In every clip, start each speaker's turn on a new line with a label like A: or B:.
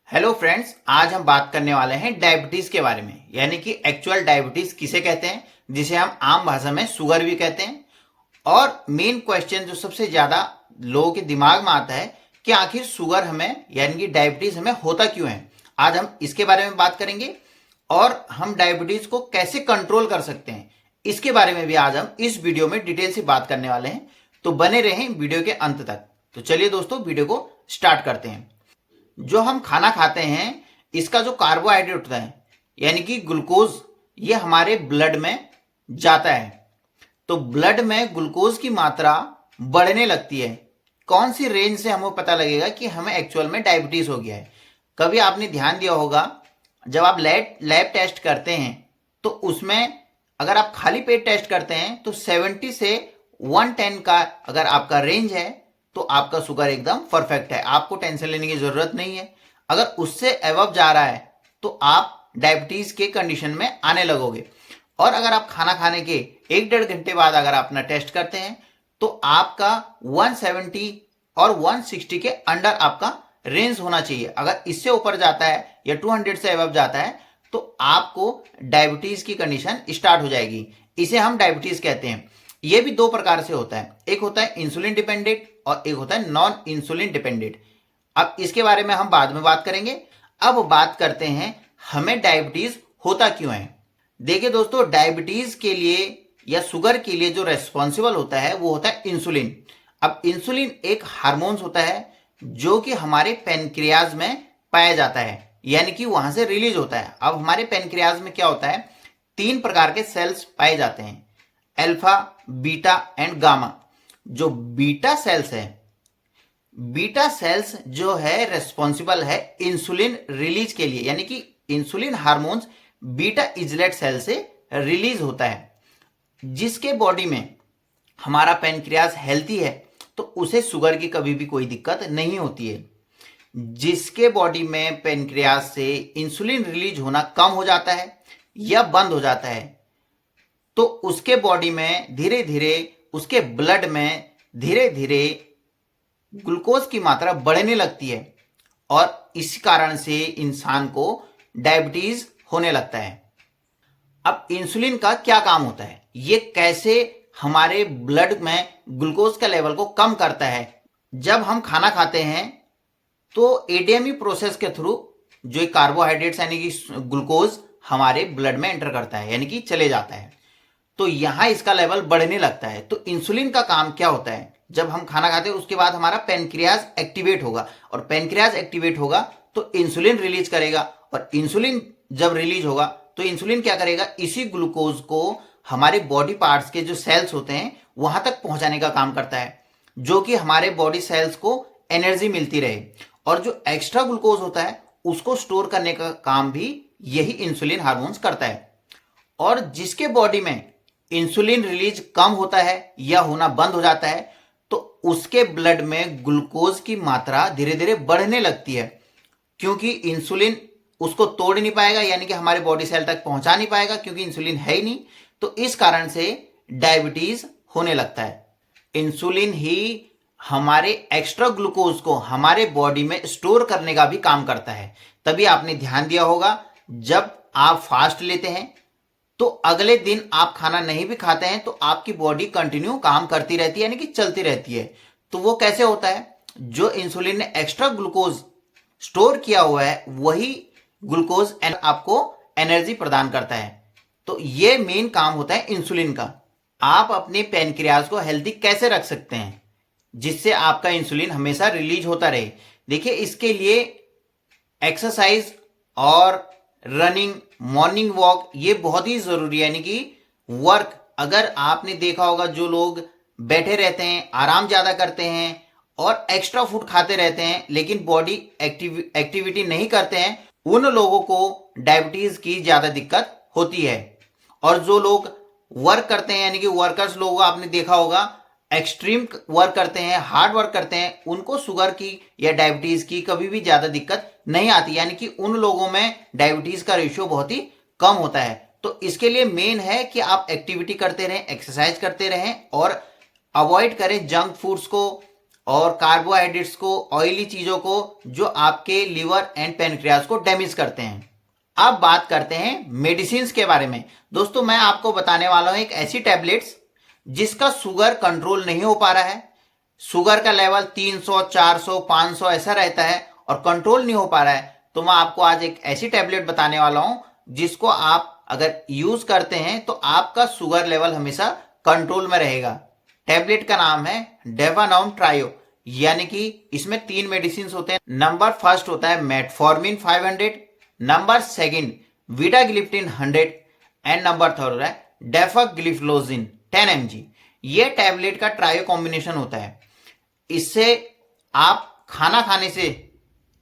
A: Hello friends, आज हम बात करने वाले हैं डायबिटीज के बारे में। यानी कि एक्चुअल डायबिटीज किसे कहते हैं, जिसे हम आम भाषा में शुगर भी कहते हैं। और मेन क्वेश्चन जो सबसे ज्यादा लोगों के दिमाग में आता है कि आखिर शुगर हमें यानी कि डायबिटीज हमें होता क्यों है। आज हम इसके बारे में बात करेंगे और हम डायबिटीज को कैसे कंट्रोल कर सकते हैं, इसके बारे में भी आज हम इस वीडियो में डिटेल से बात करने वाले हैं। तो बने रहें वीडियो के अंत तक। तो चलिए दोस्तों, वीडियो को स्टार्ट करते हैं। जो हम खाना खाते हैं, इसका जो कार्बोहाइड्रेट होता है यानी कि ग्लूकोज, ये हमारे ब्लड में जाता है। तो ब्लड में ग्लूकोज की मात्रा बढ़ने लगती है। कौन सी रेंज से हमें पता लगेगा कि हमें एक्चुअल में डायबिटीज हो गया है? कभी आपने ध्यान दिया होगा, जब आप लैब टेस्ट करते हैं तो उसमें अगर आप खाली पेट टेस्ट करते हैं तो 70 से 110 का अगर आपका रेंज है तो आपका शुगर एकदम परफेक्ट है, आपको टेंशन लेने की जरूरत नहीं है। अगर उससे एबव जा रहा है तो आप डायबिटीज के कंडीशन में आने लगोगे। और अगर आप खाना खाने के 1-1.5 घंटे बाद अगर अपना टेस्ट करते हैं तो आपका 170 और 160 के अंडर आपका रेंज होना चाहिए। अगर इससे ऊपर जाता है या 200 से एबव जाता है तो आपको डायबिटीज की कंडीशन स्टार्ट हो जाएगी। इसे हम डायबिटीज कहते हैं। यह भी दो प्रकार से होता है, एक होता है इंसुलिन डिपेंडेंट और एक होता है नॉन इंसुलिन डिपेंडेंट। अब इसके बारे में हम बाद में बात करेंगे। अब बात करते हैं हमें डायबिटीज होता क्यों है। देखिए दोस्तों, डायबिटीज के लिए या शुगर के लिए जो रेस्पॉन्सिबल होता है वो होता है इंसुलिन। अब इंसुलिन एक हार्मोन्स होता है जो कि हमारे पेनक्रियाज में पाया जाता है, यानी कि वहां से रिलीज होता है। अब हमारे पेनक्रियाज में क्या होता है, 3 प्रकार के सेल्स पाए जाते हैं, अल्फा, बीटा एंड गामा। जो बीटा सेल्स है, बीटा सेल्स जो है रेस्पॉन्सिबल है इंसुलिन रिलीज के लिए, यानी कि इंसुलिन हार्मोन्स बीटा इजलेट सेल से रिलीज होता है। जिसके बॉडी में हमारा पेनक्रियाज हेल्थी है तो उसे शुगर की कभी भी कोई दिक्कत नहीं होती है। जिसके बॉडी में पेनक्रियाज से इंसुलिन रिलीज होना कम हो जाता है या बंद हो जाता है तो उसके बॉडी में धीरे धीरे, उसके ब्लड में धीरे धीरे ग्लूकोज की मात्रा बढ़ने लगती है और इस कारण से इंसान को डायबिटीज होने लगता है। अब इंसुलिन का क्या काम होता है, ये कैसे हमारे ब्लड में ग्लूकोज का लेवल को कम करता है। जब हम खाना खाते हैं तो एडीएमई प्रोसेस के थ्रू जो कार्बोहाइड्रेट्स यानी कि ग्लूकोज हमारे ब्लड में एंटर करता है, यानी कि चले जाता है। तो यहां इसका लेवल बढ़ने लगता है। तो इंसुलिन का काम क्या होता है, जब हम खाना खाते हैं उसके बाद हमारा पेनक्रियाज एक्टिवेट होगा और पेनक्रियाज एक्टिवेट होगा तो इंसुलिन रिलीज करेगा। और इंसुलिन जब रिलीज होगा तो इंसुलिन क्या करेगा, इसी ग्लूकोज को हमारे बॉडी पार्ट्स के जो सेल्स होते हैं वहां तक पहुंचाने का काम करता है, जो कि हमारे बॉडी सेल्स को एनर्जी मिलती रहे। और जो एक्स्ट्रा ग्लूकोज होता है उसको स्टोर करने का काम भी यही इंसुलिन हार्मोन्स करता है। और जिसके बॉडी में इंसुलिन रिलीज कम होता है या होना बंद हो जाता है तो उसके ब्लड में ग्लूकोज की मात्रा धीरे धीरे बढ़ने लगती है, क्योंकि इंसुलिन उसको तोड़ नहीं पाएगा, यानी कि हमारे बॉडी सेल तक पहुंचा नहीं पाएगा, क्योंकि इंसुलिन है ही नहीं। तो इस कारण से डायबिटीज होने लगता है। इंसुलिन ही हमारे एक्स्ट्रा ग्लूकोज को हमारे बॉडी में स्टोर करने का भी काम करता है। तभी आपने ध्यान दिया होगा, जब आप फास्ट लेते हैं तो अगले दिन आप खाना नहीं भी खाते हैं तो आपकी बॉडी कंटिन्यू काम करती रहती है, यानी कि चलती रहती है। तो वो कैसे होता है, जो इंसुलिन ने एक्स्ट्रा ग्लूकोज स्टोर किया हुआ है वही ग्लूकोज आपको एनर्जी प्रदान करता है। तो ये मेन काम होता है इंसुलिन का। आप अपने पेनक्रियाज को हेल्दी कैसे रख सकते हैं जिससे आपका इंसुलिन हमेशा रिलीज होता रहे। देखिए, इसके लिए एक्सरसाइज और रनिंग, मॉर्निंग वॉक ये बहुत ही जरूरी है, यानी कि वर्क। अगर आपने देखा होगा, जो लोग बैठे रहते हैं, आराम ज्यादा करते हैं और एक्स्ट्रा फूड खाते रहते हैं लेकिन बॉडी एक्टिविटी नहीं करते हैं, उन लोगों को डायबिटीज की ज्यादा दिक्कत होती है। और जो लोग वर्क करते हैं, यानी कि वर्कर्स लोग आपने देखा होगा, एक्सट्रीम वर्क करते हैं, हार्ड वर्क करते हैं, उनको शुगर की या डायबिटीज की कभी भी ज्यादा दिक्कत नहीं आती, यानी कि उन लोगों में डायबिटीज का रेशियो बहुत ही कम होता है। तो इसके लिए मेन है कि आप एक्टिविटी करते रहें, एक्सरसाइज करते रहें और अवॉइड करें जंक फूड्स को, और कार्बोहाइड्रेट्स को, ऑयली चीजों को, जो आपके लिवर एंड पेनक्रियाज को डैमेज करते हैं। अब बात करते हैं मेडिसिन के बारे में। दोस्तों मैं आपको बताने वाला हूं एक ऐसी टैबलेट्स जिसका शुगर कंट्रोल नहीं हो पा रहा है, शुगर का लेवल 300, 400, 500 ऐसा रहता है और कंट्रोल नहीं हो पा रहा है। तो मैं आपको आज एक ऐसी टैबलेट बताने वाला हूं जिसको आप अगर यूज करते हैं तो आपका शुगर लेवल हमेशा कंट्रोल में रहेगा। टैबलेट का नाम है डेवानॉम ट्रायो, यानी कि इसमें 3 मेडिसिन होते हैं। नंबर फर्स्ट होता है metformin 500, number second विडाग्लिप्टिन 100 and number third होता है डेफाग्लिफ्लोजिन 10 mg। ये टैबलेट का ट्रायो कॉम्बिनेशन होता है। इससे आप खाना खाने से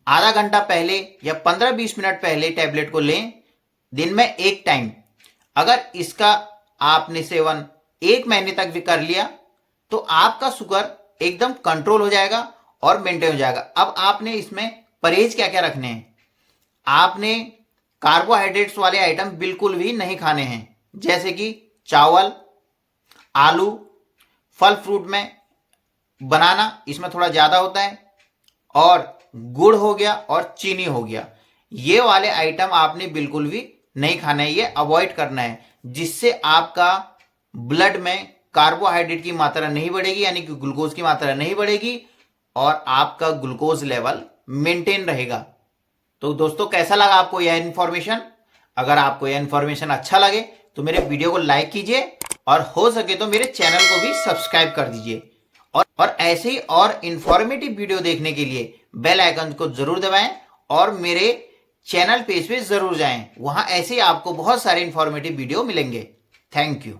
A: आधा घंटा पहले या 15-20 मिनट पहले टैबलेट को लें, दिन में एक टाइम। अगर इसका आपने सेवन 1 महीने तक भी कर लिया तो आपका शुगर एकदम कंट्रोल हो जाएगा और मेंटेन हो जाएगा। अब आपने इसमें परहेज क्या क्या रखने हैं। आपने कार्बोहाइड्रेट्स वाले आइटम बिल्कुल भी नहीं खाने हैं, जैसे कि चावल, आलू, फल फ्रूट में बनाना इसमें थोड़ा ज्यादा होता है, और गुड़ हो गया और चीनी हो गया। ये वाले आइटम आपने बिल्कुल भी नहीं खाना है, ये अवॉइड करना है, जिससे आपका ब्लड में कार्बोहाइड्रेट की मात्रा नहीं बढ़ेगी, यानी कि ग्लूकोज की मात्रा नहीं बढ़ेगी और आपका ग्लूकोज लेवल मेंटेन रहेगा। तो दोस्तों कैसा लगा आपको यह इन्फॉर्मेशन? अगर आपको यह इन्फॉर्मेशन अच्छा लगे तो मेरे वीडियो को लाइक कीजिए और हो सके तो मेरे चैनल को भी सब्सक्राइब कर दीजिए। और ऐसे ही और इंफॉर्मेटिव वीडियो देखने के लिए बेल आइकन को जरूर दबाएं और मेरे चैनल पेज पे जरूर जाएं, वहां ऐसे ही आपको बहुत सारे इंफॉर्मेटिव वीडियो मिलेंगे। Thank you.